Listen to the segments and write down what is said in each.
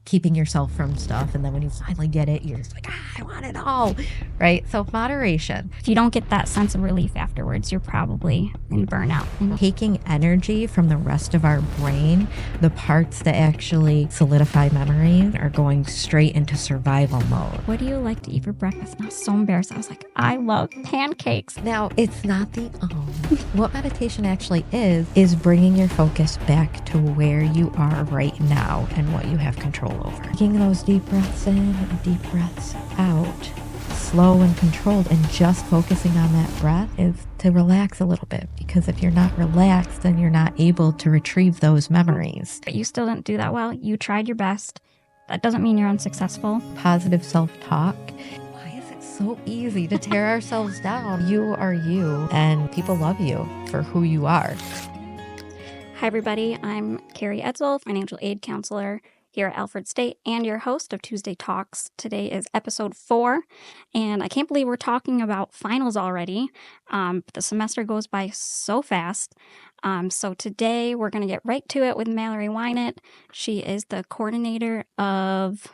keeping yourself from stuff. And then when you finally get it, you're just like, I want it all, right? So moderation. If you don't get that sense of relief afterwards, you're probably in burnout. Taking energy from the rest of our brain, the parts that actually solidify memories, are going straight into survival mode. What do you like to eat for breakfast? And I was so embarrassed. I was like, I love pancakes. Now, it's not the what meditation actually is bringing your focus back to where you are right now and what you have control over. Taking those deep breaths in and deep breaths out, slow and controlled, and just focusing on that breath is to relax a little bit, because if you're not relaxed, then you're not able to retrieve those memories. But you still didn't do that well. You tried your best. That doesn't mean you're unsuccessful. Positive self-talk. Why is it so easy to tear ourselves down? You are you, and people love you for who you are. Hi, everybody. I'm C.A.R.E. Edsel, financial aid counselor here at Alfred State and your host of Tuesday Talks. Today is episode 4, and I can't believe we're talking about finals already. The semester goes by so fast. So today we're going to get right to it with Mallory Wynett. She is the coordinator of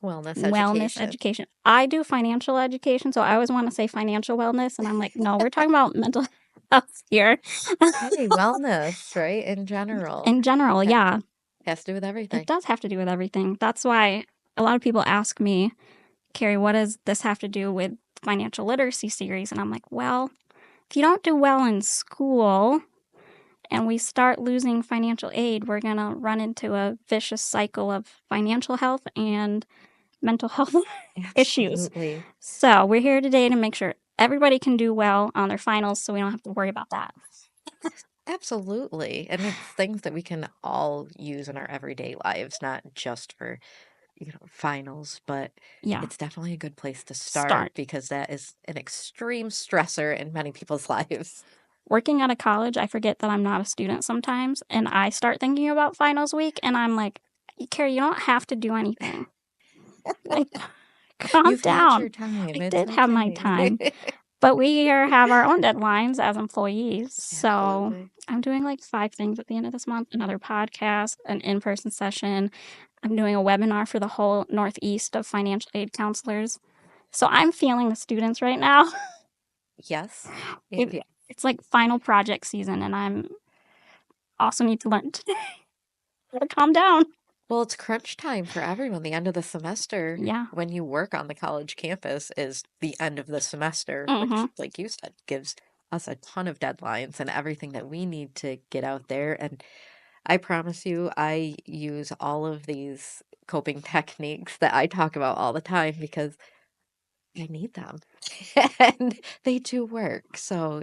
Wellness education. I do financial education, so I always want to say financial wellness, and I'm like, no, we're talking about mental health here. Hey, wellness, right? In general. In general, yeah. Has to do with everything. It does have to do with everything. That's why a lot of people ask me, C.A.R.E., what does this have to do with financial literacy series? And I'm like, well, if you don't do well in school and we start losing financial aid, we're going to run into a vicious cycle of financial health and mental health issues. Absolutely. So we're here today to make sure everybody can do well on their finals so we don't have to worry about that. Absolutely. And it's things that we can all use in our everyday lives, not just for, finals, but Yeah. it's definitely a good place to start because that is an extreme stressor in many people's lives. Working at a college, I forget that I'm not a student sometimes, and I start thinking about finals week, and I'm like, C.A.R.E., you don't have to do anything. Like, calm You've down. had your time. I It's did have my okay. time. But we here have our own deadlines as employees. So Absolutely. I'm doing like 5 things at the end of this month: another podcast, an in-person session. I'm doing a webinar for the whole Northeast of financial aid counselors. So I'm feeling the students right now. Yes. It's like final project season, and I'm also need to learn today. Gotta calm down. Well, it's crunch time for everyone. The end of the semester, Yeah. when you work on the college campus, is the end of the semester, which, like you said, gives us a ton of deadlines and everything that we need to get out there. And I promise you, I use all of these coping techniques that I talk about all the time because I need them. And they do work. So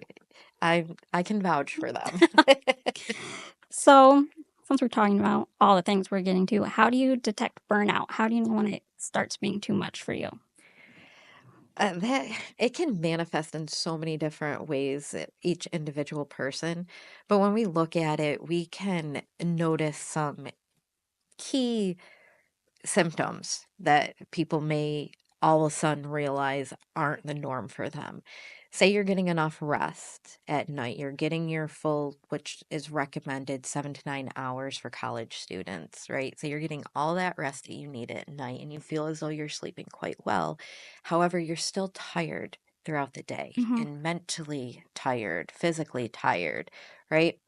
I can vouch for them. So, since we're talking about all the things we're getting to, how do you detect burnout? How do you know when it starts being too much for you? That it can manifest in so many different ways, each individual person. But when we look at it, we can notice some key symptoms that people may all of a sudden realize aren't the norm for them. Say you're getting enough rest at night, you're getting your full, which is recommended 7 to 9 hours for college students, right? So you're getting all that rest that you need at night and you feel as though you're sleeping quite well. However, you're still tired throughout the day and mentally tired, physically tired, right?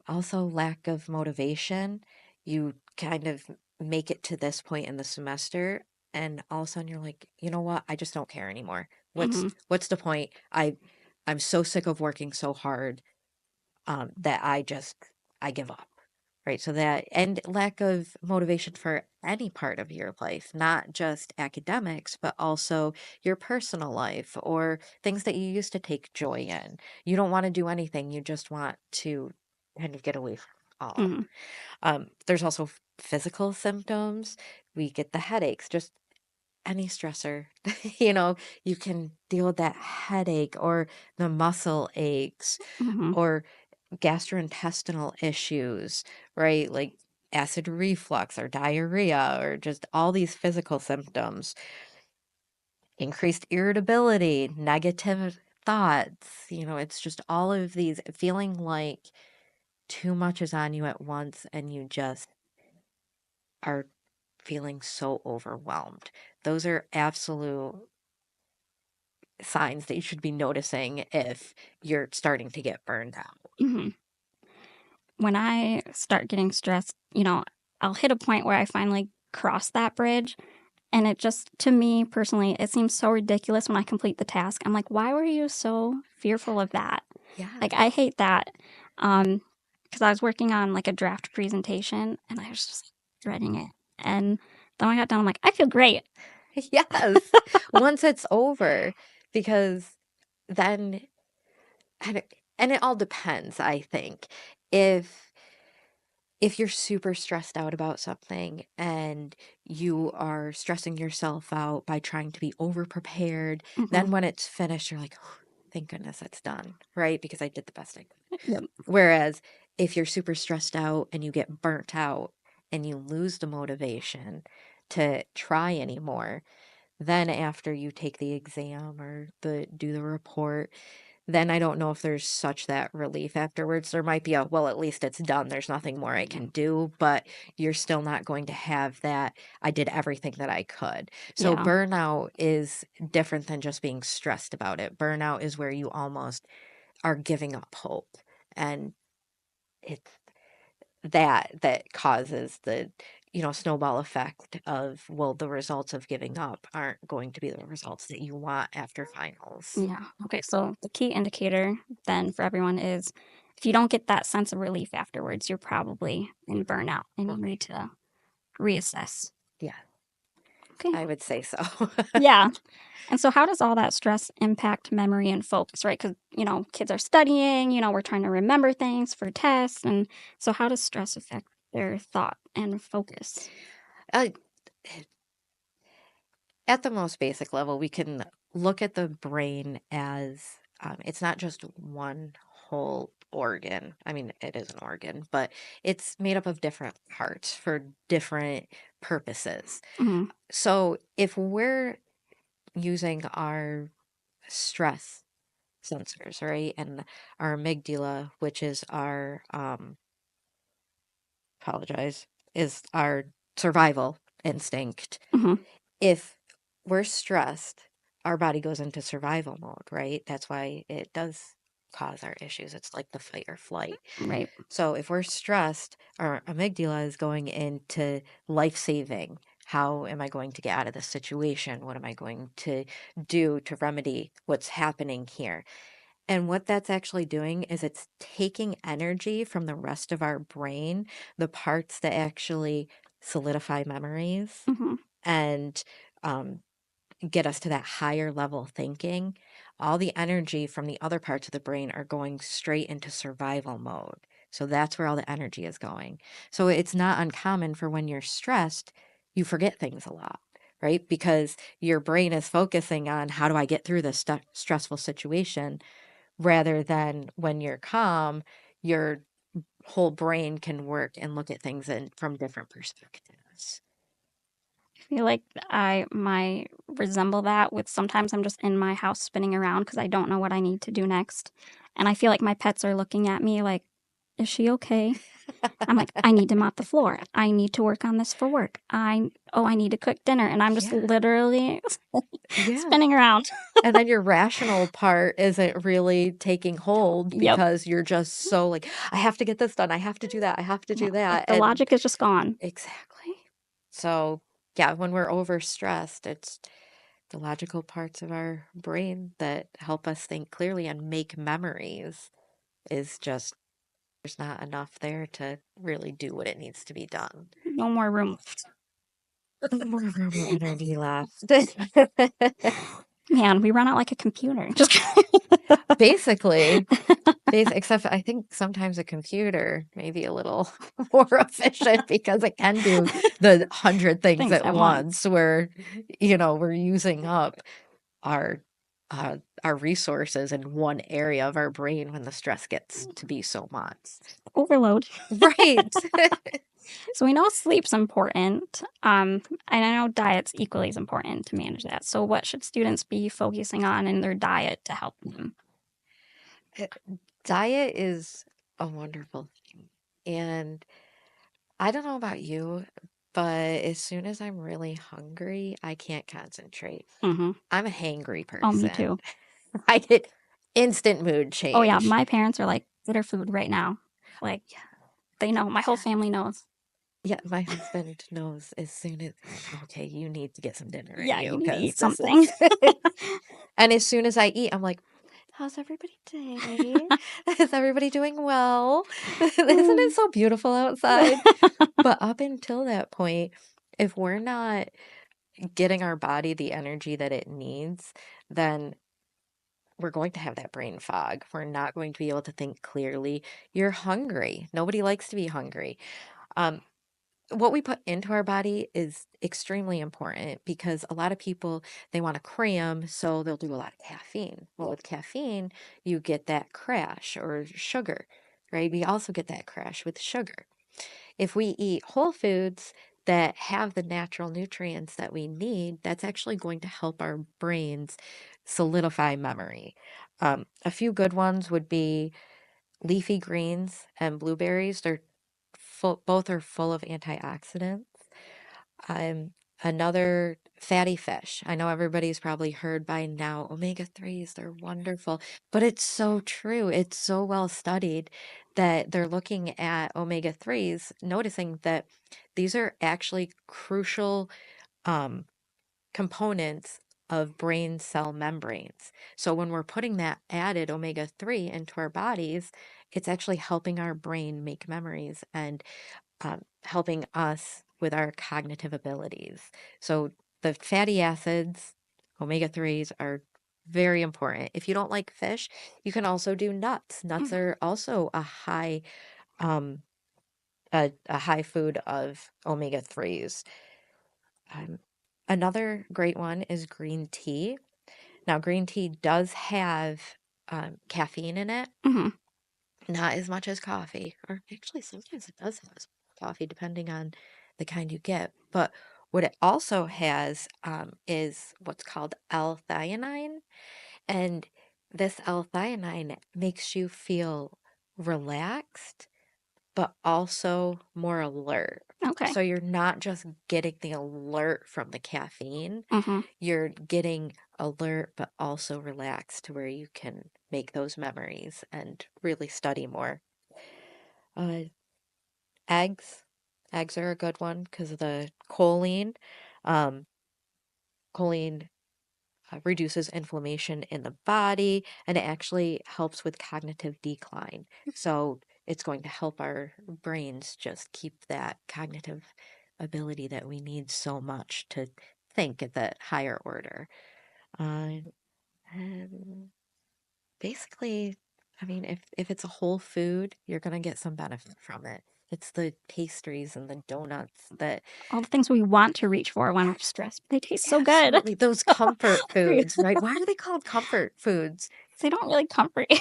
Also, lack of motivation. You kind of make it to this point in the semester, and all of a sudden you're like, you know what? I just don't care anymore. What's the point? I'm so sick of working so hard that I give up. Right. So that and lack of motivation for any part of your life, not just academics, but also your personal life or things that you used to take joy in. You don't want to do anything. You just want to kind of get away from all. There's also physical symptoms. We get the headaches, just any stressor. You can deal with that headache or the muscle aches or gastrointestinal issues, right? Like acid reflux or diarrhea or just all these physical symptoms. Increased irritability, negative thoughts, it's just all of these feeling like too much is on you at once and you just are feeling so overwhelmed. Those are absolute signs that you should be noticing if you're starting to get burned out. Mhm. When I start getting stressed, I'll hit a point where I finally cross that bridge. And it just, to me personally, it seems so ridiculous when I complete the task. I'm like, why were you so fearful of that? Like, I Yes. hate that. Because I was working on like a draft presentation and I was just dreading it. And then when I got done, I'm like, I feel great. Yes. Once it's over, because then, and it all depends, I think. If if you're super stressed out about something and you are stressing yourself out by trying to be over prepared, Hmm. then when it's finished, you're like, thank goodness it's done, right? Because I did the best I could. Yep. Whereas if you're super stressed out and you get burnt out and you lose the motivation to try anymore, then after you take the exam or do the report, then I don't know if there's such that relief afterwards. There might be a, well, at least it's done. There's nothing more I can do, but you're still not going to have that. I did everything that I could. So Yeah. burnout is different than just being stressed about it. Burnout is where you almost are giving up hope. And it's that causes the, snowball effect of, well, the results of giving up aren't going to be the results that you want after finals. Yeah. Okay. So the key indicator then for everyone is if you don't get that sense of relief afterwards, you're probably in burnout and you need to reassess. Yeah, Okay. I would say so. Yeah. And so, how does all that stress impact memory and focus, right? Because, kids are studying, we're trying to remember things for tests. And so, how does stress affect their thought and focus? uh, at the most basic level, we can look at the brain as, it's not just one whole organ. I mean, it is an organ, but it's made up of different parts for different purposes. Hmm. So if we're using our stress sensors, right, and our amygdala, which is our apologize, is our survival instinct. Hmm. If we're stressed, our body goes into survival mode, right? That's why it does cause our issues. It's like the fight or flight. Right. So if we're stressed, our amygdala is going into life saving. How am I going to get out of this situation? What am I going to do to remedy what's happening here? And what that's actually doing is it's taking energy from the rest of our brain, the parts that actually solidify memories Hmm. and um, get us to that higher level thinking. All the energy from the other parts of the brain are going straight into survival mode. So that's where all the energy is going. So it's not uncommon for when you're stressed, you forget things a lot, right? Because your brain is focusing on how do I get through this stressful situation rather than when you're calm, your whole brain can work and look at things from different perspectives. I feel like I might resemble that with sometimes I'm just in my house spinning around because I don't know what I need to do next. And I feel like my pets are looking at me like, is she okay? I'm like, I need to mop the floor. I need to work on this for work. I need to cook dinner. And I'm just Yeah. literally Yeah. spinning around. And then your rational part isn't really taking hold Yep. because you're just so like, I have to get this done. I have to do that. I have to Yeah. do Like that. the And logic is just gone. exactly. So, yeah, when we're overstressed, it's the logical parts of our brain that help us think clearly and make memories is just, there's not enough there to really do what it needs to be done. No more room. More verbal energy left. Man, we run out like a computer. Just Basically, except I think sometimes a computer may be a little more efficient because it can do the 100 things things at at once. once where, we're using up our our resources in one area of our brain when the stress gets to be so much. Overload. Right. So we know sleep's important. And I know diet's equally as important to manage that. So what should students be focusing on in their diet to help them? Uh, Diet is a wonderful thing. And I don't know about you, but as soon as I'm really hungry, I can't concentrate. Mhm. I'm a hangry Oh, me person. too. I get instant mood Oh, yeah, change. my parents are like, "Get her food right now." Like, Yeah, they know, my whole yeah. family knows. Yeah, my husband knows as soon as, okay, you need to get some dinner in Yeah, you you need to because eat this something. is. And as soon as I eat, I'm like, how's everybody today? Is everybody doing well? Isn't it so beautiful outside? But up until that point, if we're not getting our body the energy that it needs, then we're going to have that brain fog. We're not going to be able to think clearly. You're hungry. Nobody likes to be hungry. Um, what we put into our body is extremely important because a lot of people they want to cram, so they'll do a lot of caffeine. Well, with caffeine, you get that crash or sugar, right? We also get that crash with sugar. If we eat whole foods that have the natural nutrients that we need, that's actually going to help our brains solidify memory. A few good ones would be leafy greens and blueberries. They're full, both are full of antioxidants. Um, Another fatty fish. I know everybody's probably heard by now omega 3s, they're wonderful, but it's so true. It's so well studied that they're looking at omega 3s, noticing that these are actually crucial um, components of brain cell membranes. So when we're putting that added omega 3 into our bodies, it's actually helping our brain make memories and helping us with our cognitive abilities. So the fatty acids, omega 3s, are very important. If you don't like fish, you can also do nuts. Nuts Mhm. are also um, a high food of omega 3s. Um, Another great one is green tea. Now, green tea does have caffeine in it, Mhm. not as much as coffee, or actually sometimes it does have coffee depending on the kind you get. But what it also has is what's called L-theanine, and this L-theanine makes you feel relaxed, but also more alert. Okay. So you're not just getting the alert from the caffeine, Mhm. you're getting alert, but also relaxed to where you can make those memories and really study more. Uh, eggs. Eggs are a good one because of the choline. Um, choline reduces inflammation in the body and it actually helps with cognitive decline. So it's going to help our brains just keep that cognitive ability that we need so much to think at that higher order. Uh, and basically, I mean, if it's a whole food, you're gonna get some benefit from it. It's the pastries and the donuts that All the things we want to reach for when we're stressed, but they taste so good. absolutely those comfort foods, right? Why are they called comfort foods? They don't really comfort you.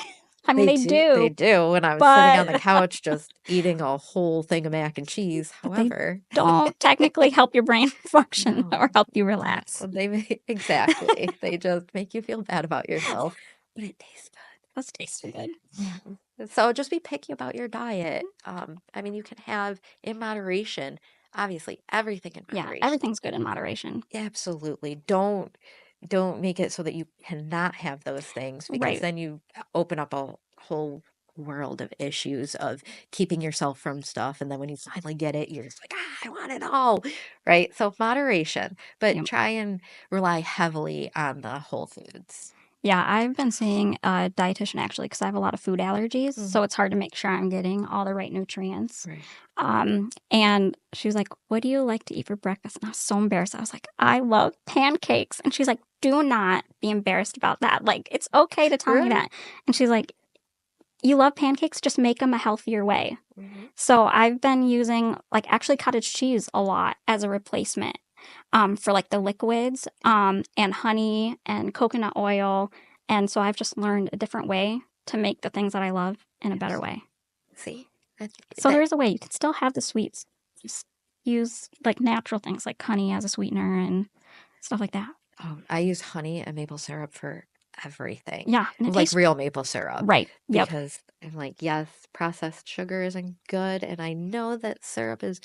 I mean, They they do, they do, do. When I was sitting on the but couch just eating a whole thing of mac and cheese, but they however, don't technically help your brain function or no, help you no, relax. exactly. They just make you feel bad about yourself, but it tastes Those taste so good. yeah. So just be picky about your diet. I mean, you can have in moderation, obviously, everything in Yeah, moderation. everything's good in moderation. Absolutely. Don't make it so that you cannot have those things because Right. then you open up a whole world of issues of keeping yourself from stuff. And then when you finally get it, you're just like, ah, I want it all. Right. So moderation, but Yeah. try and rely heavily on the whole foods. Yeah, I've been seeing a dietitian actually because I have a lot of food allergies, Hmm. so it's hard to make sure I'm getting all the right nutrients. Right. And she was like, "What do you like to eat for breakfast?" And I was so embarrassed. I was like, "I love pancakes." And she's like, "Do not be embarrassed about that. Like, it's okay to tell me Right. that." And she's like, "You love pancakes, just make them a healthier way." Hmm. So I've been using like actually cottage cheese a lot as a replacement for like the liquids Yep. and honey and coconut oil. And so I've just learned a different way to make the things that I love in a better Absolutely. way. See, that's So that. there is a way you can still have the sweets, just use like natural things like honey as a sweetener and stuff like that. Oh, I use honey and maple syrup for everything. Yeah, and it Like tastes real maple syrup right. Yep. because I'm like, yes, processed sugar isn't good, and I know that syrup is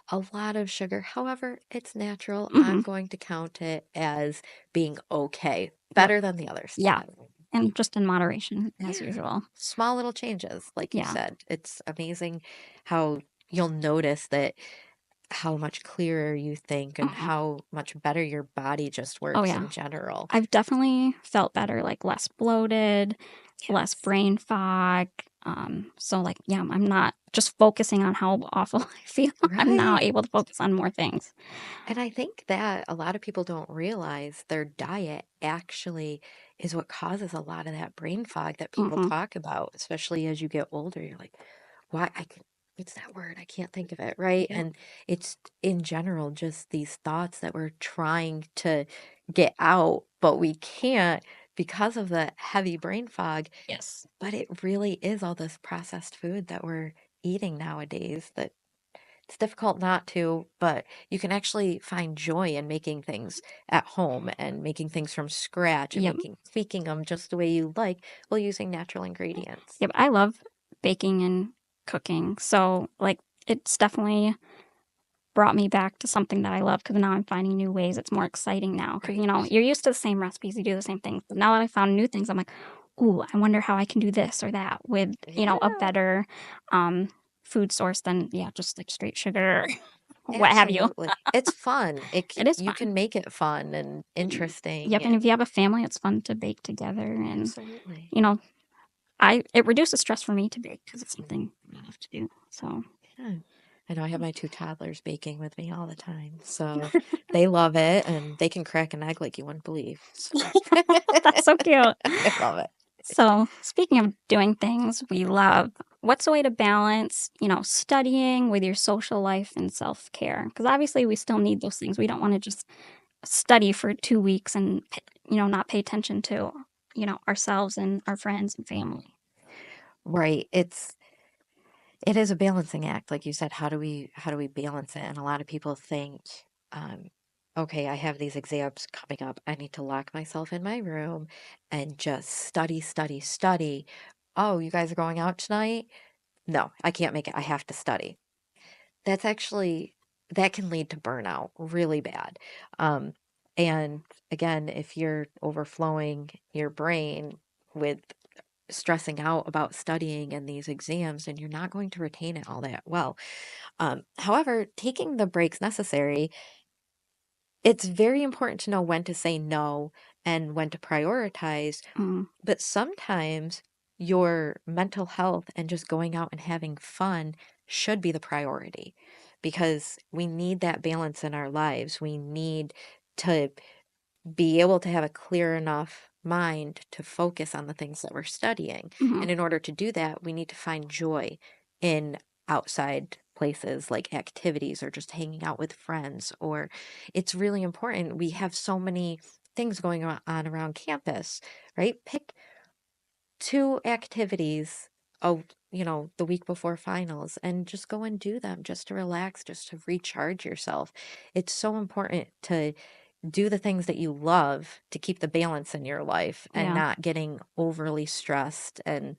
a lot of sugar. However, it's natural. Mhm. I'm going to count it as being okay, Yep. better than the other Yeah, stuff. and just in moderation as Yeah. usual. Small little changes, like you Yeah. said. It's amazing how you'll notice that how much clearer you think and Mhm. how much better your body just Oh, works yeah. in general. I've definitely felt better, like, less bloated, less Yes. brain fog, so, like, yeah, I'm not just focusing on how awful I feel, I'm now Right. able to focus on more things. And I think that a lot of people don't realize their diet actually is what causes a lot of that brain fog that people Mhm. talk about, especially as you get older. You're like, why? What's that word? I can't think of it, right? Yep. And it's in general just these thoughts that we're trying to get out, but we can't because of the heavy brain fog. Yes. But it really is all this processed food that we're eating nowadays that it's difficult not to, but you can actually find joy in making things at home and making things from scratch and Yep. tweaking them just the way you like while using natural ingredients. Yep, I love baking and cooking, so, like, it's definitely brought me back to something that I love because now I'm finding new ways. It's more exciting now because, Right. you're used to the same recipes, you do the same things. But now that I found new things, I'm like, ooh, I wonder how I can do this or that with, a Yeah, better um, food source than, yeah, just like straight sugar or what have you. absolutely. It's fun. It is You fun. can make it fun and interesting Yep. And if and you have a family, it's fun to bake together. And, absolutely. you know, it reduces stress for me to bake because it's something I have to do. So, Yeah. I know I have my two toddlers baking with me all the time, so they love it and they can crack an egg like you wouldn't believe. So that's so cute. I love it. So, speaking of doing things we love, what's a way to balance, studying with your social life and self care? Because obviously, we still need those things. We don't want to just study for 2 weeks and, not pay attention to, ourselves and our friends and family. Right. It is a balancing act, like you said. How do we balance it? And a lot of people think, um, okay, I have these exams coming up. I need to lock myself in my room and just study, study, study. Oh, you guys are going out tonight? No, I can't make it. I have to study. That's actually that can lead to burnout really bad. Um, and again, if you're overflowing your brain with stressing out about studying and these exams, and you're not going to retain it all that well. However, taking the breaks necessary, it's very important to know when to say no and when to prioritize. Mm, But sometimes your mental health and just going out and having fun should be the priority because we need that balance in our lives. We need to be able to have a clear enough mind to focus on the things that we're studying. mhm, And in order to do that, we need to find joy in outside places like activities or just hanging out with friends. Or it's really important. We have so many things going on around campus, right? Pick two activities the week before finals and just go and do them just to relax, just to recharge yourself. It's so important to do the things that you love to keep the balance in your life and yeah, not getting overly stressed, and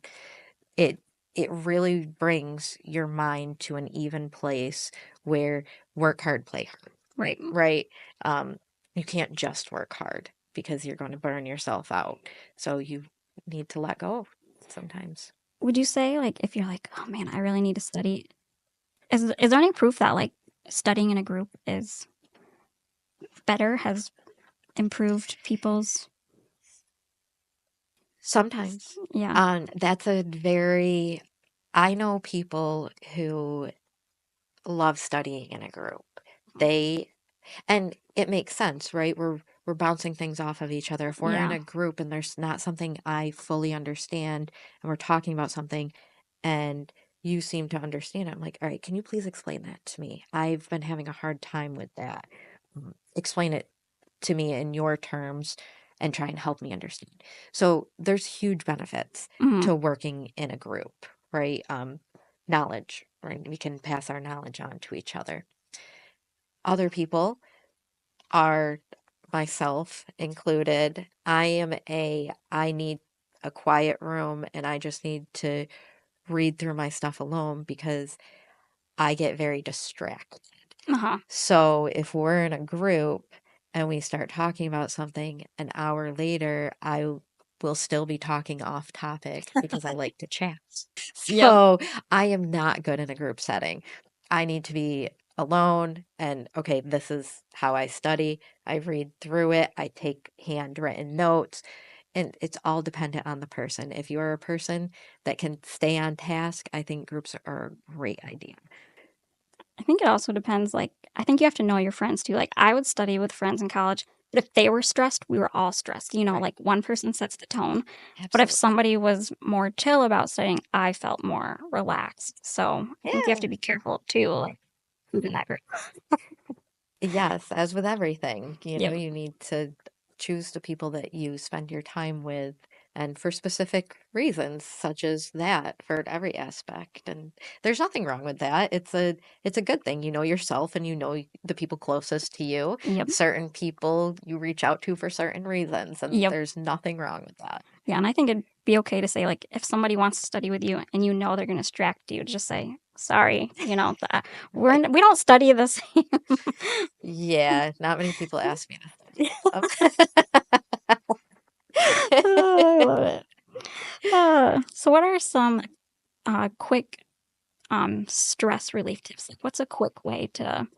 it it really brings your mind to an even place where work hard, play hard, right. right? um you can't just work hard because you're going to burn yourself out, so you need to let go sometimes. Would you say, like, if you're like, oh man, I really need to study, is there any proof that, like, studying in a group is better, has improved people's, Sometimes. yeah, That's a very I know people who love studying in a group. They and it makes sense, right? We're bouncing things off of each other. If we're in yeah, a group and there's not something I fully understand and we're talking about something and you seem to understand it, I'm like, all right, can you please explain that to me? I've been having a hard time with that. Explain it to me in your terms and try and help me understand. So there's huge benefits mhm, to working in a group, right? Knowledge, right? We can pass our knowledge on to each other. Other people are, myself included. I need a quiet room and I just need to read through my stuff alone because I get very distracted. Uh-huh. So if we're in a group and we start talking about something an hour later, will still be talking off topic because I like to chat. Yep. So I am not good in a group setting. I need to be alone and okay, this is how I study. I read through it, I take handwritten notes, and it's all dependent on the person. If you're a person that can stay on task, I think groups are a great idea. I think it also depends, like, I think you have to know your friends too. Like, I would study with friends in college, but if they were stressed, we were all stressed. Right. Like one person sets the tone. But if Absolutely. somebody was more chill about studying, I felt more relaxed. So I think you have Yeah. to be careful too, like who's in that group. Yes, as with everything, Yep. you need to choose the people that you spend your time with and for specific reasons, such as that for every aspect. And there's nothing wrong with that. It's a good thing. You know yourself and you know the people closest to you. Yep. Certain people you reach out to for certain reasons, and Yep. there's nothing wrong with that. Yeah. And I think it'd be okay to say, like, if somebody wants to study with you and you know they're going to distract you, just say, sorry, we don't study the same. Yeah, not many people ask me to Oh, I study love it. So what are some quick stress relief tips? Like, what's a quick way to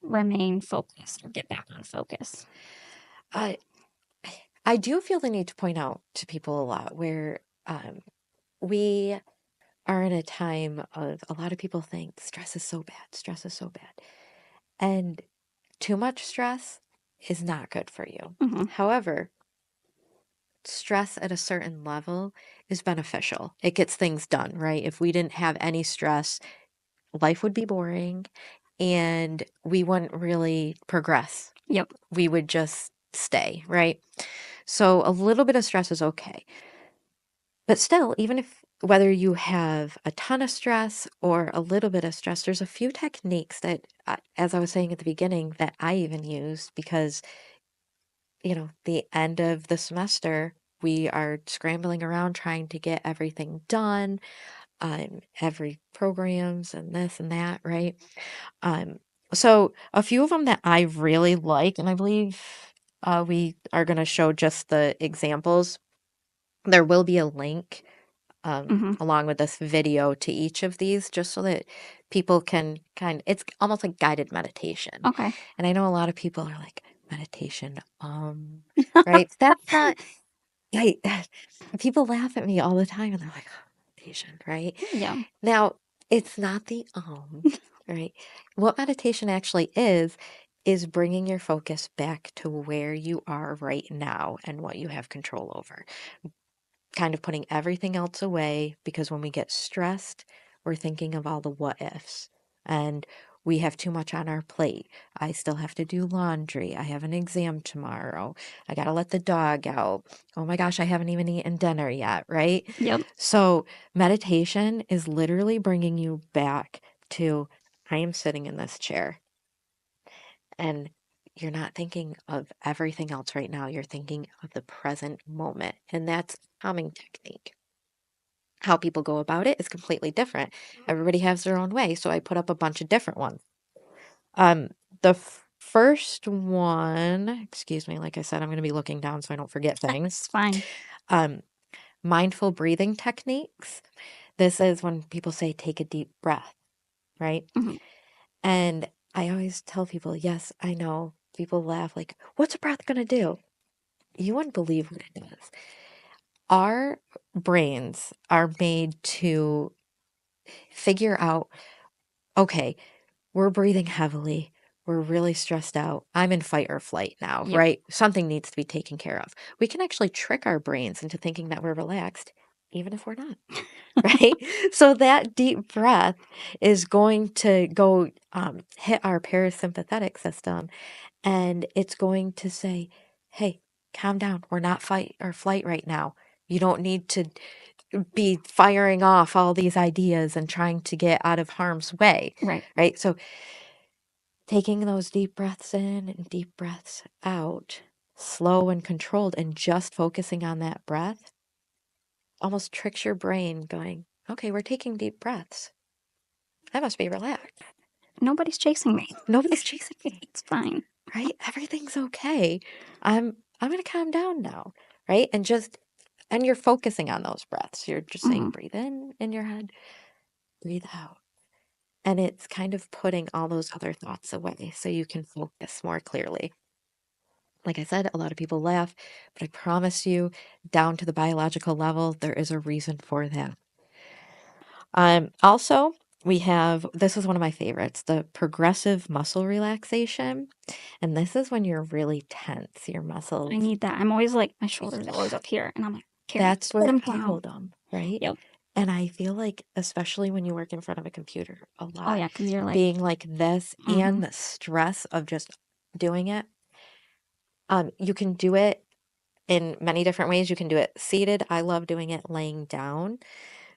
remain focused or get back on focus? stuff. I do feel the need to point out to people a lot where we are in a time of a lot of people think stress is so bad, stress is so bad. And too much stress is not good for you. Hmm. However, stress at a certain level is beneficial. It gets things done, right? If we didn't have any stress, life would be boring and we wouldn't really progress. Yep. We would just stay, right? So a little bit of stress is okay. But still, even if whether you have a ton of stress or a little bit of stress, there's a few techniques that, as I was saying at the beginning, that I even use because, the end of the semester, we are scrambling around trying to get everything done, every programs and this and that, right? Um, so a few of them that I really like, and I believe we are going to show just the examples. There will be a link Hmm. along with this video to each of these, just so that people can it's almost like guided meditation. Okay. And I know a lot of people are like, meditation, right? That's not, I, people laugh at me all the time and they're like, "Oh, meditation, right? Yeah. Now, it's not the, right? What meditation actually is bringing your focus back to where you are right now and what you have control over, kind of putting everything else away because when we get stressed, we're thinking of all the what ifs and we have too much on our plate. I still have to do laundry. I have an exam tomorrow. I got to let the dog out. Oh my gosh, I haven't even eaten dinner yet, right? Yep. So, meditation is literally bringing you back to I am sitting in this chair and you're not thinking of everything else right now. You're thinking of the present moment. And that's calming technique. How people go about it is completely different. Everybody has their own way, so I put up a bunch of different ones. Um, the first one, excuse me, like I said, I'm going to be looking down so I don't forget things. It's fine. Um, Mindful breathing techniques. This is when people say take a deep breath, right? Hmm. And I always tell people, yes, I know. People laugh like, what's a breath going to do? You wouldn't believe what it does. Our brains are made to figure out, okay, we're breathing heavily. We're really stressed out. I'm in fight or flight now, Yep. right? Something needs to be taken care of. We can actually trick our brains into thinking that we're relaxed, even if we're not, right? So that deep breath is going to go hit our parasympathetic system and it's going to say, hey, calm down. We're not fight or flight right now. You don't need to be firing off all these ideas and trying to get out of harm's way, Right. right? So taking those deep breaths in and deep breaths out, slow and controlled, and just focusing on that breath almost tricks your brain going, okay, we're taking deep breaths. I must be relaxed. nobody's chasing me. Nobody's chasing me, It's fine. right? Everything's okay. I'm gonna calm down now, right? And you're focusing on those breaths. You're just saying, Mhm. breathe in your head, breathe out. And it's kind of putting all those other thoughts away so you can focus more clearly. Like I said, a lot of people laugh, but I promise you, down to the biological level, there is a reason for that. Also, we have this is one of my favorites, the progressive muscle relaxation. And this is when you're really tense, your I muscles. need that. I'm always like, my shoulders are always Yeah, up here, and I'm like, "Carrie, that's put where them I down." hold them, right? Yep. And I feel like, especially when you work in front of a computer a Oh, lot, yeah, because 'cause you're like being like this and mhm. the stress of just doing it, you can do it in many different ways. You can do it seated. I love doing it laying down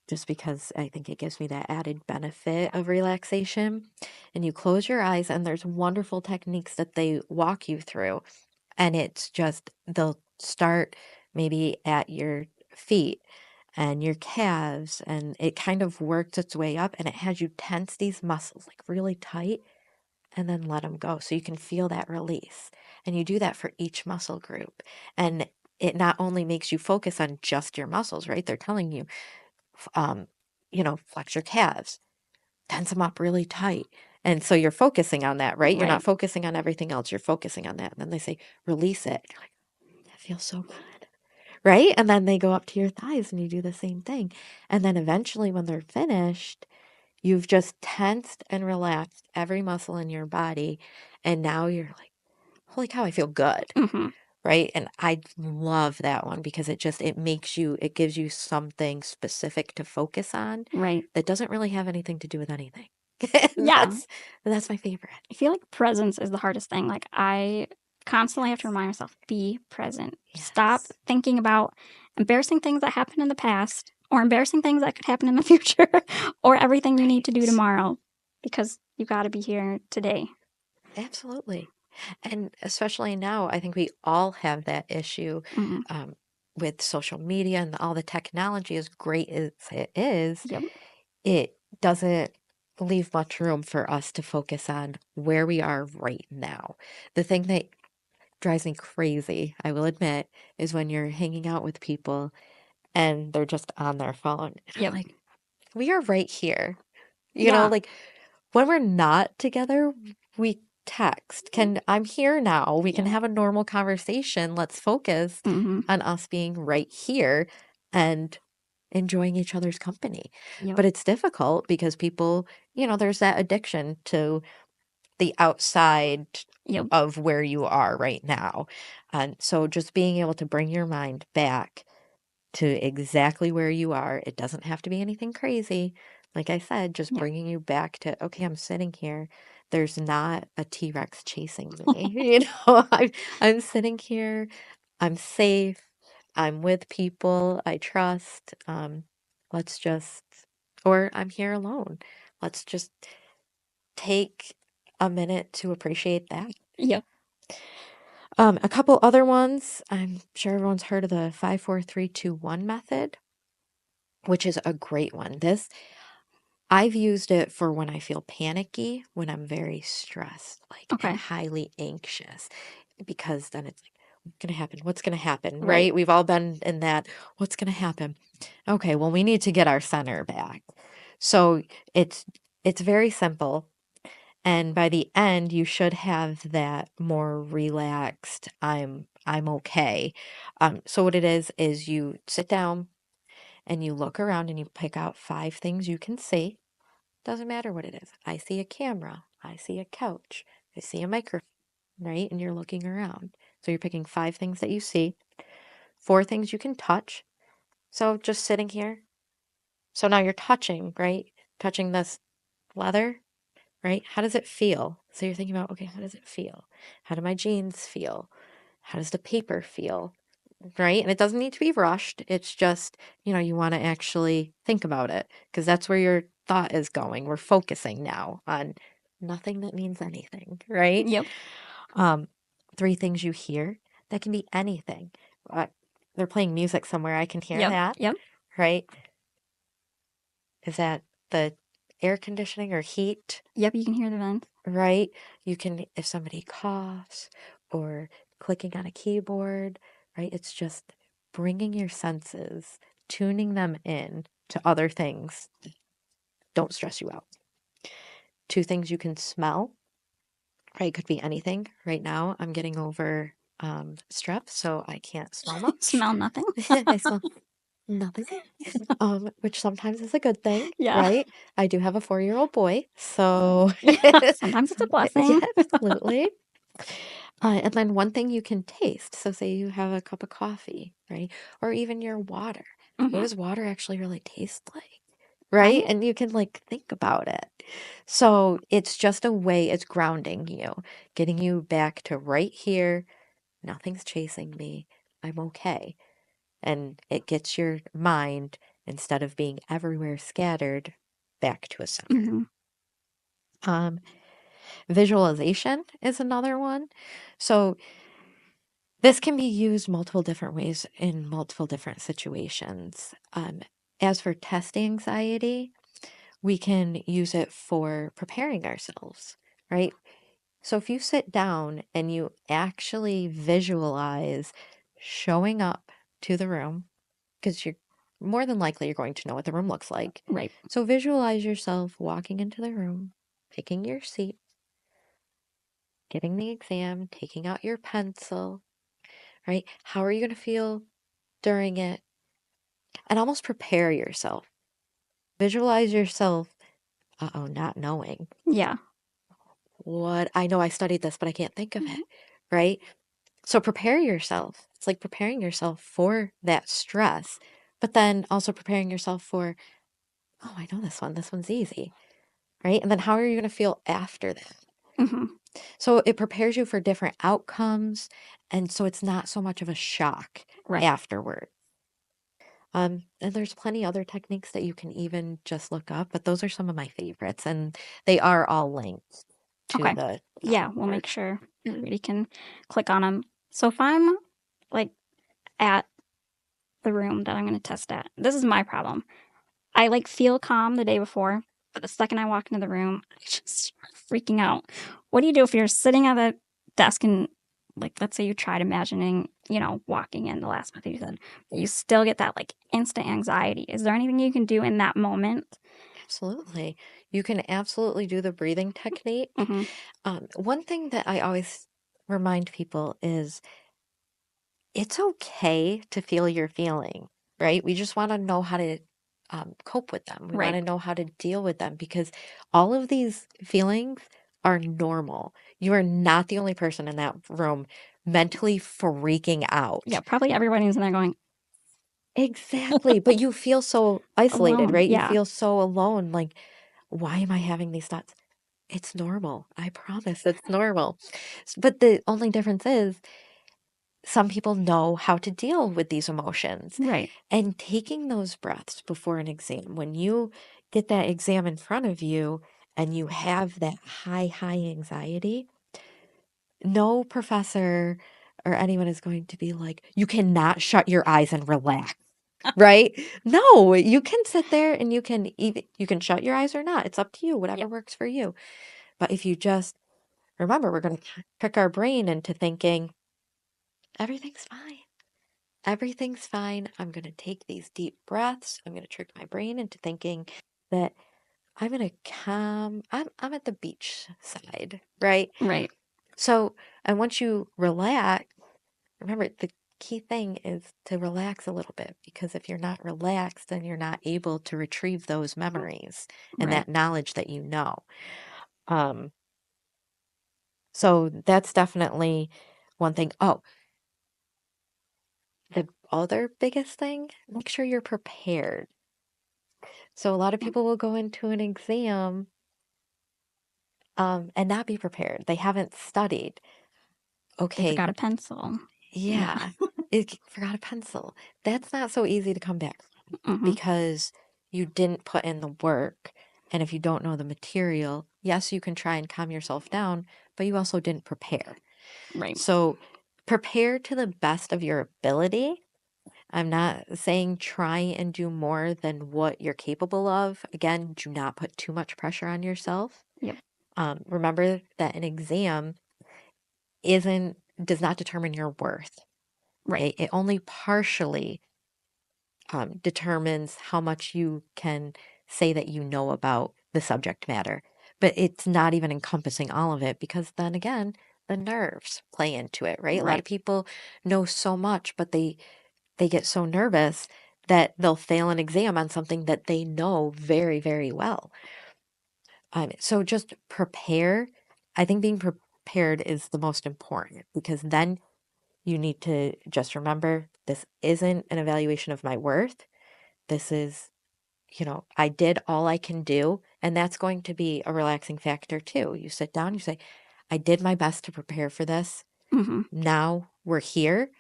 just because I think it gives me that added benefit of relaxation. And you close your eyes, and there's wonderful techniques that they walk you through. And it's just, they'll start maybe at your feet and your calves, and it kind of works its way up, and it has you tense these muscles like really tight and then let them go so you can feel that release. And you do that for each muscle group. And it not only makes you focus on just your muscles, right? They're telling you, f- um, flex your calves, tense them up really tight. And so you're focusing on that, right? You're not Right. focusing on everything else. You're focusing on that. And then they say, release it. You're like, that feels so good. Right? And then they go up to your thighs and you do the same thing. And then eventually, when they're finished, you've just tensed and relaxed every muscle in your body. And now you're like, holy cow, I feel good. Mhm. Right. And I love that one because it gives you something specific to focus on Right. that doesn't really have anything to do with anything. And Yeah. that's my favorite. I feel like presence is the hardest thing. Like, I constantly have to Yes. remind myself, be present. Stop Yes. thinking about embarrassing things that happened in the past or embarrassing things that could happen in the future or everything you need to do Right. tomorrow because you got to be here today. Absolutely. And especially now, I think we all have that issue Mhm. um, with social media and all the technology, as great as it is, Yep. it doesn't leave much room for us to focus on where we are right now. The thing that drives me crazy, I will admit, is when you're hanging out with people and they're just on their phone. And I'm Yep. like, we are right here. Yeah. Like when we're not together, we text. I'm here now. We can Yeah. have a normal conversation. Let's focus Mhm. on us being right here and enjoying each other's company. Yep. But it's difficult because people, there's that addiction to the outside Yep. of where you are right now. And so just being able to bring your mind back to exactly where you are, it doesn't have to be anything crazy. Like I said, just Yep. bringing you back to, okay, I'm sitting here. There's not a T-Rex chasing me. I'm sitting here. I'm safe. I'm with people I trust. Let's just, or I'm here alone. Let's just take a minute to appreciate that. Yep. A couple other ones. I'm sure everyone's heard of the 5 4 3 2 1 method, which is a great one. I've used it for when I feel panicky, when I'm very stressed, like, and Okay. highly anxious, because then it's like, what's going to happen? What's going to happen? Right. Right? We've all been in that. What's going to happen? Okay, well, we need to get our center back. So it's it's very simple. And by the end, you should have that more relaxed, I'm okay. So what it is you sit down and you look around and you pick out 5 things you can see. Doesn't matter what it is. I see a camera. I see a couch. I see a microphone, right? And you're looking around. So you're picking 5 things that you see, 4 things you can touch. So just sitting here. So now you're touching, right? Touching this leather, right? How does it feel? So you're thinking about, okay, how does it feel? How do my jeans feel? How does the paper feel? Right? And it doesn't need to be rushed. It's just, you want to actually think about it because that's where your thought is going. We're focusing now on nothing that means anything, right? Yep. Um, 3 things you hear, that can be anything. Uh, they're playing music somewhere. I can hear Yep. that, Yep. right? Is that the air conditioning or heat, Yep, you can hear the vents. right? You can, if somebody coughs or clicking on a keyboard, right? It's just bringing your senses, tuning them in to other things. Don't stress you out. Two things you can smell, right? Could be anything. Right now, I'm getting over strep, so I can't smell much. Smell nothing. I smell nothing. Which sometimes is a good thing, Yeah. right? I do have a 4-year-old boy, so Sometimes it's a yeah, blessing. absolutely. And then one thing you can taste. So say you have a cup of coffee, right? Or even your water. What Hmm. does water actually really taste like? Right? Right? And you can like think about it. So it's just a way, it's grounding you, getting you back to right here. Nothing's chasing me. I'm okay. And it gets your mind, instead of being everywhere scattered, back to a center. Hmm. Um, Visualization is another one. So this can be used multiple different ways in multiple different situations. As for test anxiety, we can use it for preparing ourselves, right? So if you sit down and you actually visualize showing up to the room, because you're more than likely you're going to know what the room looks like. Right. So visualize yourself walking into the room, picking your seat, getting the exam, taking out your pencil, right? How are you going to feel during it? And almost prepare yourself. Visualize yourself, not knowing Yeah. what I know. I studied this, but I can't think of it, right? So prepare yourself. It's like preparing yourself for that stress, but then also preparing yourself for, oh, I know this one. This one's easy, right? And then how are you going to feel after that? Hmm. So it prepares you for different outcomes. And so it's not so much of a shock Right. afterward. And there's plenty other techniques that you can even just look up, but those are some of my favorites, and they are all linked to Okay. the Yeah, we'll make board. sure everybody can click on them. So if I'm like at the room that I'm going to test at, this is my problem. I like feel calm the day before, but the second I walk into the room, I just start freaking out. What do you do if you're sitting at the desk and, like, let's say you tried imagining, walking in the last month you said, but you still get that like instant anxiety? Is there anything you can do in that moment? Absolutely. You can absolutely do the breathing technique. Mm-hmm. One thing that I always remind people is it's okay to feel your feeling, right? We just want to know how to cope with them. We want Right. to know how to deal with them, because all of these feelings are normal. You are not the only person in that room mentally freaking Yeah, out. probably everybody's in there going, Exactly. But you feel so isolated, alone. right? You Yeah. feel so alone. Like, why am I having these thoughts? It's normal. I promise it's normal. But the only difference is some people know how to deal with these emotions. Right. And taking those breaths before an exam, when you get that exam in front of you and you have that high anxiety, no professor or anyone is going to be like, you cannot shut your eyes and relax. Right? No, you can sit there and you can shut your eyes or not. It's up to you, Yeah. whatever works for you. But if you just remember, we're going to trick our brain into thinking everything's fine. Everything's fine. I'm going to take these deep breaths. I'm going to trick my brain into thinking that I'm going to I'm at the beach side, right? Right. So, and once you relax, remember the key thing is to relax a little bit, because if you're not relaxed, then you're not able to retrieve those memories and Right. that knowledge that you know. Um, so that's definitely one thing. Oh, the other biggest thing, make sure you're prepared. So a lot of Yeah. people will go into an exam and not be prepared. They haven't studied. They Okay, forgot a pencil. Yeah. yeah, forgot a pencil. That's not so easy to come back from, Hmm. because you didn't put in the work. And if you don't know the material, yes, you can try and calm yourself down, but you also didn't prepare. Right. So prepare to the best of your ability. I'm not saying try and do more than what you're capable of. Again, do not put too much pressure on yourself. Yep. Remember that an exam isn't does not determine your worth. Right. It only partially determines how much you can say that you know about the subject matter. But it's not even encompassing all of it because then again, the nerves play into it, right? A lot of Right. people know so much, but they get so nervous that they'll fail an exam on something that they know very, very well. So just prepare. I think being prepared is the most important because then you need to just remember this isn't an evaluation of my worth. This is, I did all I can do. And that's going to be a relaxing factor too. You sit down, you say, I did my best to prepare for this. Mm-hmm. Now we're here.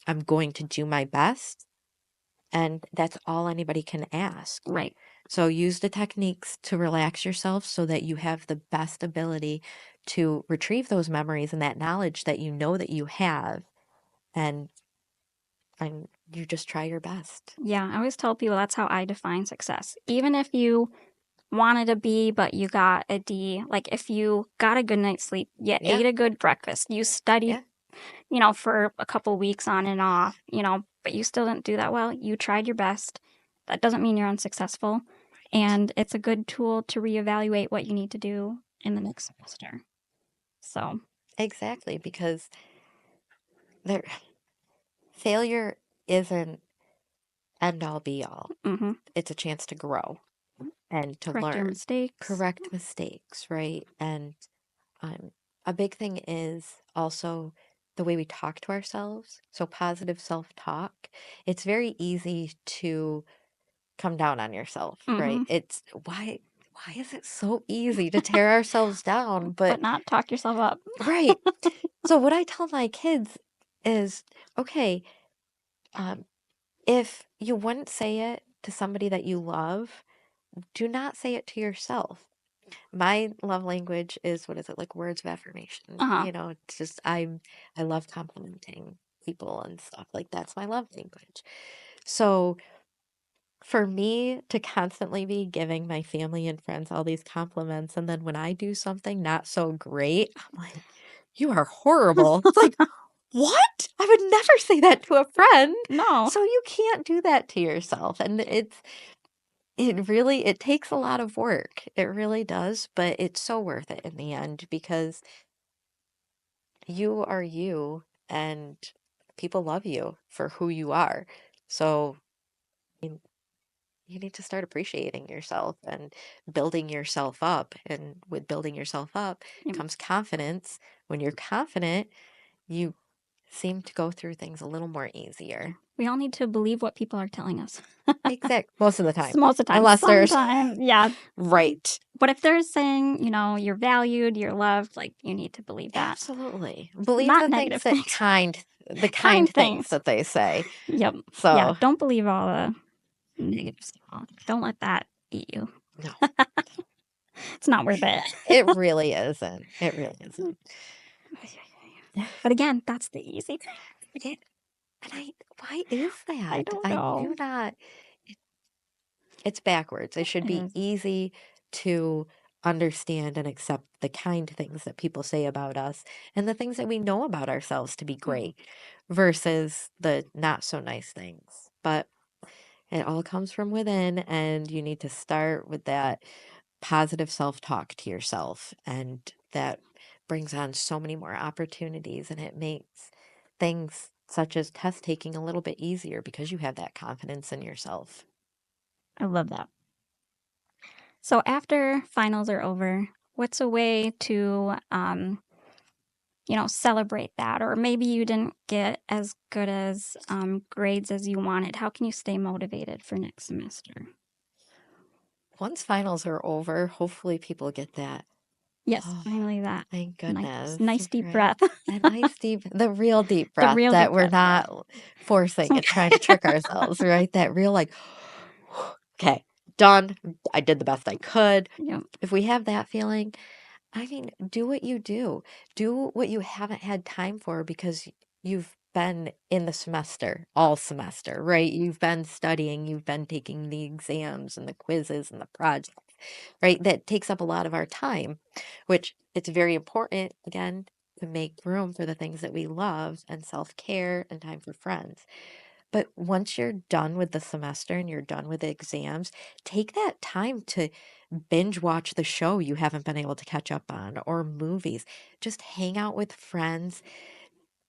I'm going to do my best. And that's all anybody can ask. Right. So use the techniques to relax yourself so that you have the best ability to retrieve those memories and that knowledge that you know that you have. And you just try your best. Yeah, I always tell people that's how I define success. Even if you wanted a B, but you got a D, like if you got a good night's sleep, you Yeah. ate a good breakfast, you studied, Yeah. for a couple weeks on and off, but you still didn't do that well, you tried your best. That doesn't mean you're unsuccessful. And it's a good tool to reevaluate what you need to do in the next semester. So, Exactly. Because there, failure isn't end all be all. mm-hmm. It's a chance to grow and to Correct your learn, mistakes. correct mistakes, right? And um, a big thing is also the way we talk to ourselves. So positive self-talk. It's very easy to come down on yourself, right? Mm-hmm. It's why is it so easy to tear ourselves down? But But not talk yourself up. right. So what I tell my kids is, okay, um, if you wouldn't say it to somebody that you love, do not say it to yourself. My love language is what is it like words of affirmation. Uh-huh. It's just I love complimenting people and stuff. Like that's my love language. So for me to constantly be giving my family and friends all these compliments and then when I do something not so great, I'm like, you are horrible. It's like, what? I would never say that to a friend. No. So you can't do that to yourself. And it takes a lot of work. It really does, but it's so worth it in the end because you are you and people love you for who you are. So you you need to start appreciating yourself and building yourself up. And with building yourself up Yep. comes confidence. When you're confident, you seem to go through things a little more Yeah. easier. We all need to believe what people are telling us. Exact most of the time. Most of the time. Unless there's Sometimes, yeah. right. But if they're saying, you're valued, you're loved, like you need to believe that. Absolutely. Believe Not the things negative that things. the kind Kind things things. that they say. Yep. Yeah. So, Don't believe all the negative stuff. Don't let that eat you. no, It's not worth it. it really isn't. It really isn't. But again, that's the easy thing. Yeah, and why is I that? don't I know. do not, it, it's backwards. It should It be is. easy to understand and accept the kind things that people say about us and the things that we know about ourselves to be Mhm. great versus the not so nice things. But it all comes from within, and you need to start with that positive self-talk to yourself, and that brings on so many more opportunities, and it makes things such as test taking a little bit easier because you have that confidence in yourself. I love that. So after finals are over, what's a way to celebrate that? Or maybe you didn't get as good as grades as you wanted. How can you stay motivated for next semester? Once finals are over, hopefully people get that. Yes, Oh, finally that thank nice, goodness, nice deep right? breath. A nice deep, the real deep The breath real that deep we're breath, yeah. not forcing and trying to trick ourselves, right? That real, like, okay, done. I did the best I could. Yep. If we have that feeling, I mean, do what you do. Do what you haven't had time for because you've been in the semester, all semester, right? You've been studying, you've been taking the exams and the quizzes and the projects, right? That takes up a lot of our time, which it's very important, again, to make room for the things that we love and self-care and time for friends. But once you're done with the semester and you're done with the exams, take that time to binge watch the show you haven't been able to catch up on or movies. Just hang out with friends,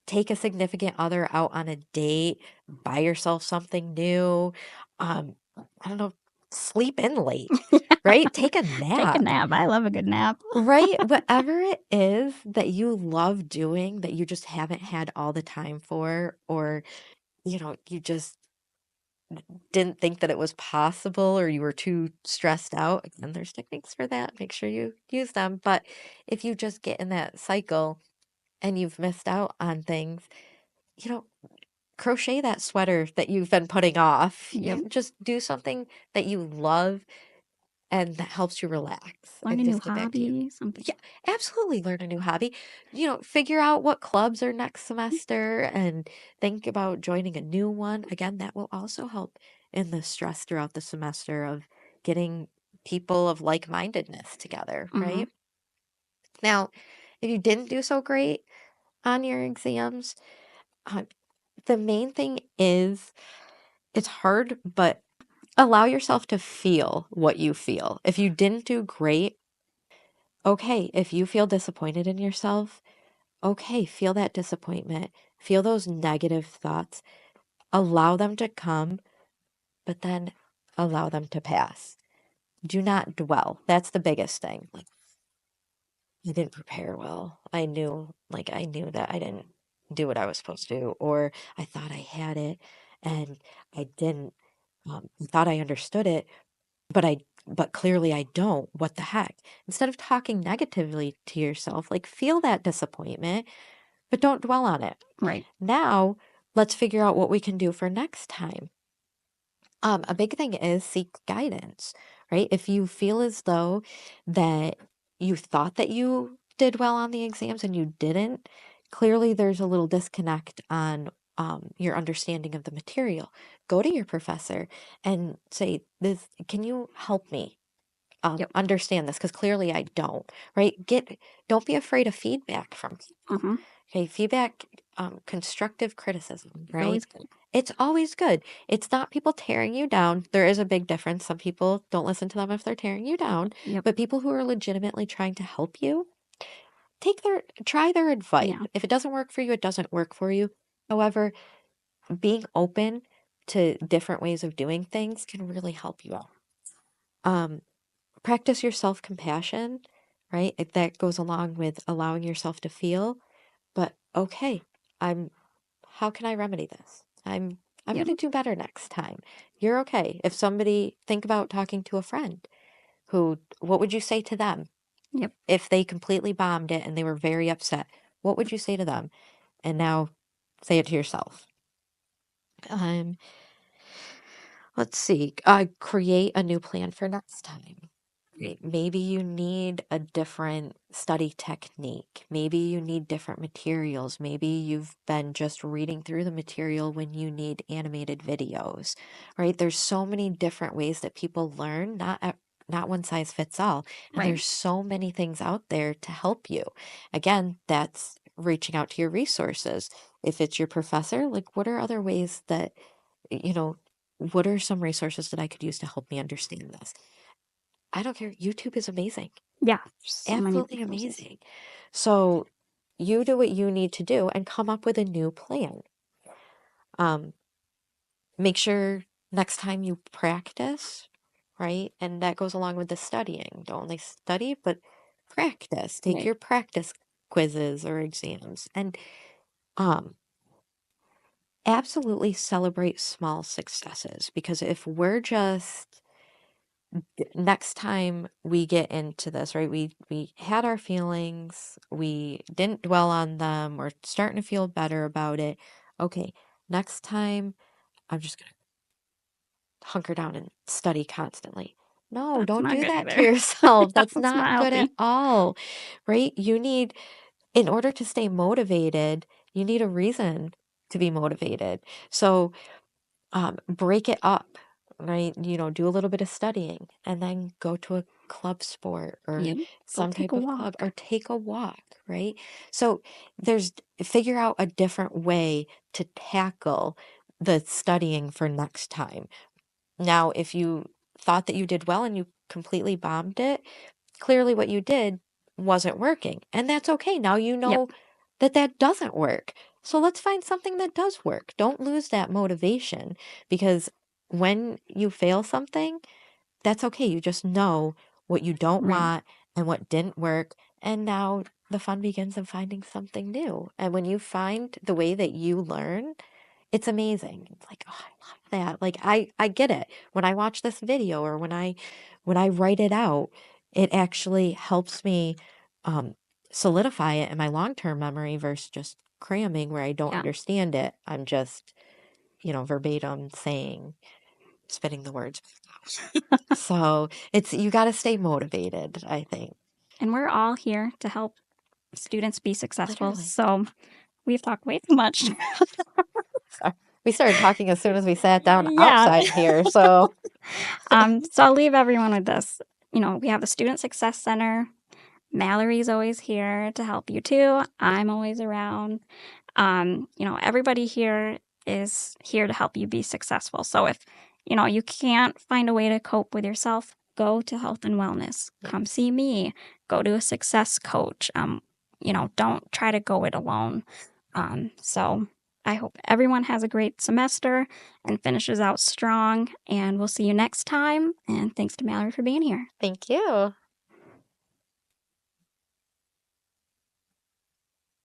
take a significant other out on a date, buy yourself something new. I don't know, sleep in late, right? Take a Take a nap, nap. I love a good nap. right? Whatever it is that you love doing that you just haven't had all the time for, or you just didn't think that it was possible or you were too stressed out. Again, there's techniques for that. Make sure you use them. But if you just get in that cycle and you've missed out on things, you know, crochet that sweater that you've been putting off. Yep. Just do something that you love and that helps you relax Learn a and new just get back to you. hobby, something. Yeah, absolutely. Learn a new hobby. Figure out what clubs are next semester and think about joining a new one. Again, that will also help in the stress throughout the semester of getting people of like-mindedness together, Hmm. right? Now, if you didn't do so great on your exams, uh, the main thing is it's hard, but allow yourself to feel what you feel. If you didn't do great, okay. If you feel disappointed in yourself, okay, feel that disappointment. Feel those negative thoughts. Allow them to come, but then allow them to pass. Do not dwell. That's the biggest thing. Like, I didn't prepare well. I knew that I didn't do what I was supposed to do, or I thought I had it and I didn't. I thought I understood it, but clearly I don't. What the heck? Instead of talking negatively to yourself, like feel that disappointment, but don't dwell on it. Right. Now, let's figure out what we can do for next time. A big thing is seek guidance, right? If you feel as though that you thought that you did well on the exams and you didn't, clearly there's a little disconnect on your understanding of the material. Go to your professor and say, "This, can you help me Yep. understand this? Because clearly I don't." Right? Don't be afraid of feedback from people. Hmm. Okay, feedback, constructive criticism, It's right? always good. It's always good. It's not people tearing you down. There is a big difference. Some people don't listen to them if they're tearing you down, Yep. but people who are legitimately trying to help you, try their advice. Yeah. If it doesn't work for you, it doesn't work for you. However, being open to different ways of doing things can really help you out. Um, Practice your self-compassion, right? That goes along with allowing yourself to feel, but okay, I'm how can I remedy this? I'm Yep. going to do better next time. You're okay. If somebody think about talking to a friend who what would you say to them Yep. if they completely bombed it and they were very upset? What would you say to them? And now say it to yourself. Um, let's see. Create a new plan for next time. Maybe you need a different study technique. Maybe you need different materials. Maybe you've been just reading through the material when you need animated videos, right? There's so many different ways that people learn, not one size fits all. And Right. there's so many things out there to help you. Again, that's reaching out to your resources. If it's your professor, like what are other ways that, you know, what are some resources that I could use to help me understand this? I don't care. YouTube is amazing. Yeah. So many Absolutely resources. amazing. So you do what you need to do and come up with a new plan. Um, Make sure next time you practice, right? And that goes along with the studying. Don't only study, but practice. Take Right. your practice quizzes or exams and um absolutely celebrate small successes because if we're just next time we get into this, right? We had our feelings, we didn't dwell on them, we're starting to feel better about it. Okay, next time I'm just gonna hunker down and study constantly. No, That's don't not do good that to either. yourself. That's That's not not good at healthy. all, right? In order to stay motivated, you need a reason to be motivated. So break it up, right? Do a little bit of studying and then go to a club sport or Yep. Go some take type a of club or walk. take a walk, right? So figure out a different way to tackle the studying for next time. Now, if you thought that you did well and you completely bombed it, clearly what you did wasn't working. And that's okay. Now you Yep. know that that doesn't work. So let's find something that does work. Don't lose that motivation because when you fail something, that's okay. You just know what you don't Right. want and what didn't work. And now the fun begins of finding something new. And when you find the way that you learn, it's amazing. It's like, oh, I love that. Like I get it. When I watch this video or when I write it out, it actually helps me um solidify it in my long-term memory versus just cramming where I don't Yeah. understand it. I'm just, verbatim saying, spitting the words back out. So it's you got to stay motivated, I think. And we're all here to help students be successful. Literally. So we've talked way too much. Sorry. We started talking as soon as we sat down Yeah. outside here. So So I'll leave everyone with this. We have the Student Success Center. Mallory's always here to help you too. I'm always around. Everybody here is here to help you be successful. So if, you can't find a way to cope with yourself, go to health and wellness. yeah. Come see me. Go to a success coach. Don't try to go it alone. So I hope everyone has a great semester and finishes out strong. And we'll see you next time. And thanks to Mallory for being here. Thank you.